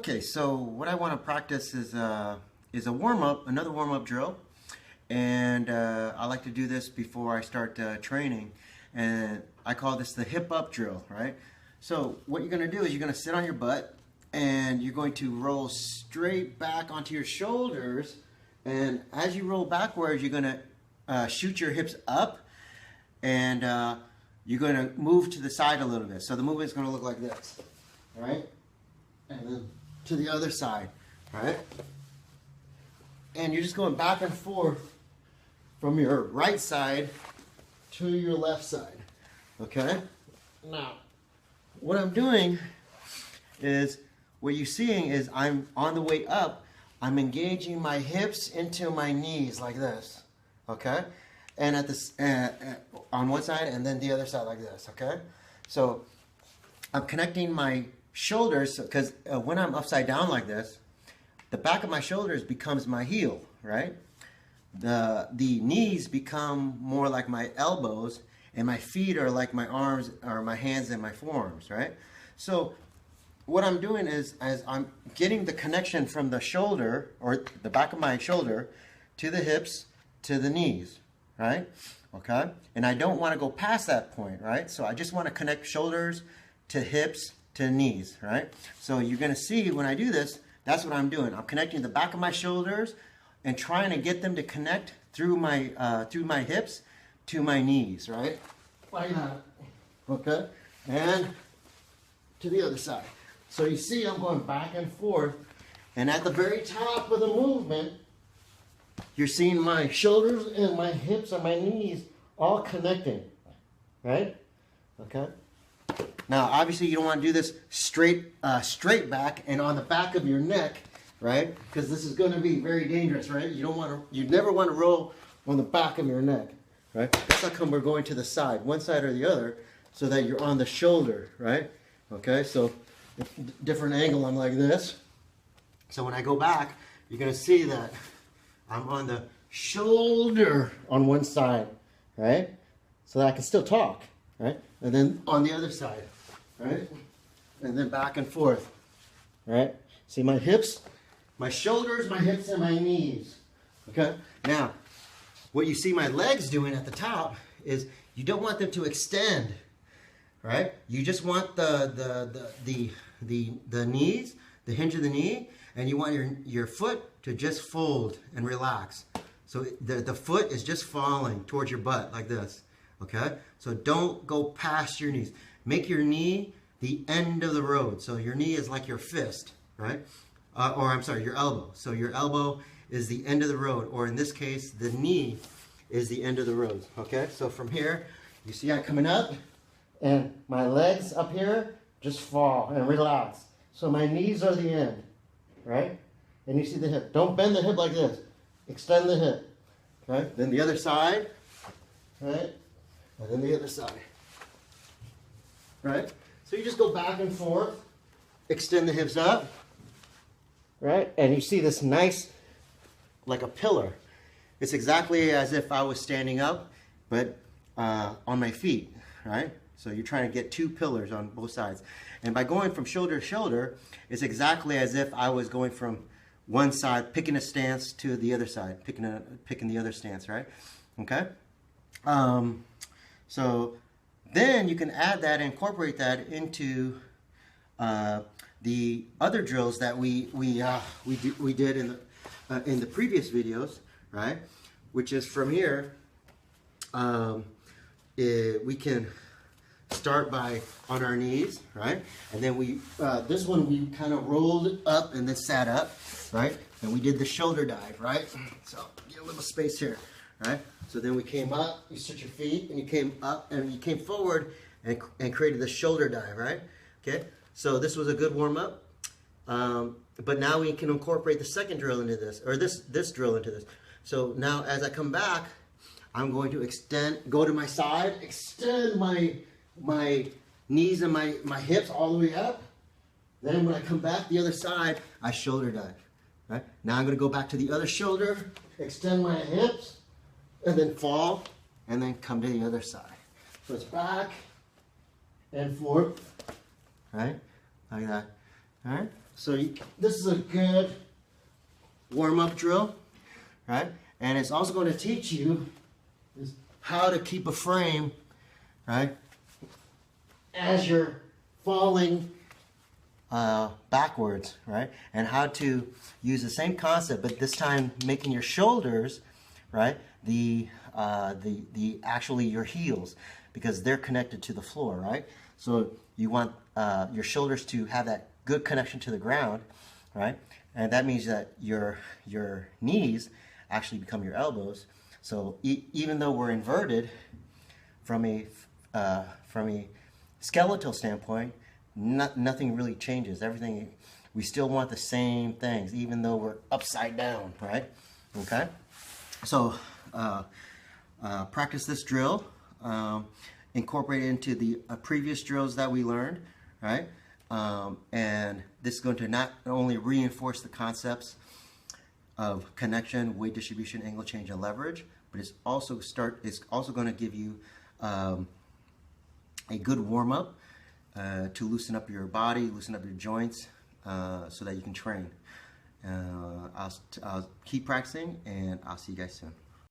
Okay, so what I want to practice is a warm-up, another warm-up drill, and I like to do this before I start training, and I call this the hip up drill, right? So what you're going to do is you're going to sit on your butt, and you're going to roll straight back onto your shoulders, and as you roll backwards, you're going to shoot your hips up, and you're going to move to the side a little bit. So the movement is going to look like this, all right? And then to the other side, right? And you're just going back and forth from your right side to your left side, okay? Now, what I'm doing is, what you're seeing is I'm on the way up, I'm engaging my hips into my knees like this, okay? And at this, on one side and then the other side like this, okay? So I'm connecting my shoulders, because when I'm upside down like this, the back of my shoulders becomes my heel, right? The knees become more like my elbows, and my feet are like my arms or my hands and my forearms, right? So what I'm doing is, as I'm getting the connection from the shoulder, or the back of my shoulder, to the hips, to the knees, right? Okay? And I don't want to go past that point, right? So I just want to connect shoulders to hips to knees, right? So you're going to see when I do this, that's what I'm doing. I'm connecting the back of my shoulders and trying to get them to connect through my hips to my knees, right? Like that. Okay? And to the other side. So you see I'm going back and forth, and at the very top of the movement, you're seeing my shoulders and my hips and my knees all connecting, right? Okay? Now, obviously, you don't want to do this straight back and on the back of your neck, right? Because this is going to be very dangerous, right? You never want to roll on the back of your neck, right? That's how come we're going to the side, one side or the other, so that you're on the shoulder, right? Okay, so different angle, I'm like this. So when I go back, you're going to see that I'm on the shoulder on one side, right? So that I can still talk, right? And then on the other side, right? And then back and forth, right? See my hips, my shoulders, my hips, and my knees, okay? Now, what you see my legs doing at the top is you don't want them to extend, right? You just want the knees, the hinge of the knee, and you want your foot to just fold and relax. So the foot is just falling towards your butt like this, okay? So don't go past your knees. Make your knee the end of the road. So your knee is like your fist, right? Or I'm sorry, your elbow. So your elbow is the end of the road, or in this case, the knee is the end of the road, okay? So from here, you see I'm coming up, and my legs up here just fall and relax. So my knees are the end, right? And you see the hip. Don't bend the hip like this. Extend the hip, okay? Then the other side, right? And then the other side, right? So you just go back and forth, extend the hips up, right? And you see this nice, like a pillar. It's exactly as if I was standing up, but on my feet, right? So you're trying to get two pillars on both sides. And by going from shoulder to shoulder, it's exactly as if I was going from one side, picking a stance, to the other side, picking the other stance, right? Okay? So then you can add that and incorporate that into the other drills that we did in the previous videos, right? Which is from here, we can start by on our knees, right? And then this one we kind of rolled up and then sat up, right? And we did the shoulder dive, right? So get a little space here, right? So then we came up, you set your feet, and you came up, and you came forward and created the shoulder dive, right? Okay, so this was a good warm-up. But now we can incorporate the second drill into this, or this drill into this. So now as I come back, I'm going to go to my side, extend my knees and my hips all the way up. Then when I come back the other side, I shoulder dive, right? Now I'm going to go back to the other shoulder, extend my hips, and then fall, and then come to the other side. So it's back and forth, right? Like that. All right? So this is a good warm-up drill, right? And it's also going to teach you is how to keep a frame, right, as you're falling backwards, right? And how to use the same concept, but this time making your shoulders, right, actually your heels, because they're connected to the floor, right? So you want your shoulders to have that good connection to the ground, right? And that means that your knees actually become your elbows. So even though we're inverted from a skeletal standpoint, nothing really changes. Everything, we still want the same things, even though we're upside down, right? Okay. So practice this drill, incorporate it into the previous drills that we learned, right? And this is going to not only reinforce the concepts of connection, weight distribution, angle change, and leverage, but it's also going to give you a good warm up to loosen up your body, loosen up your joints, so that you can train. I'll keep practicing, and I'll see you guys soon.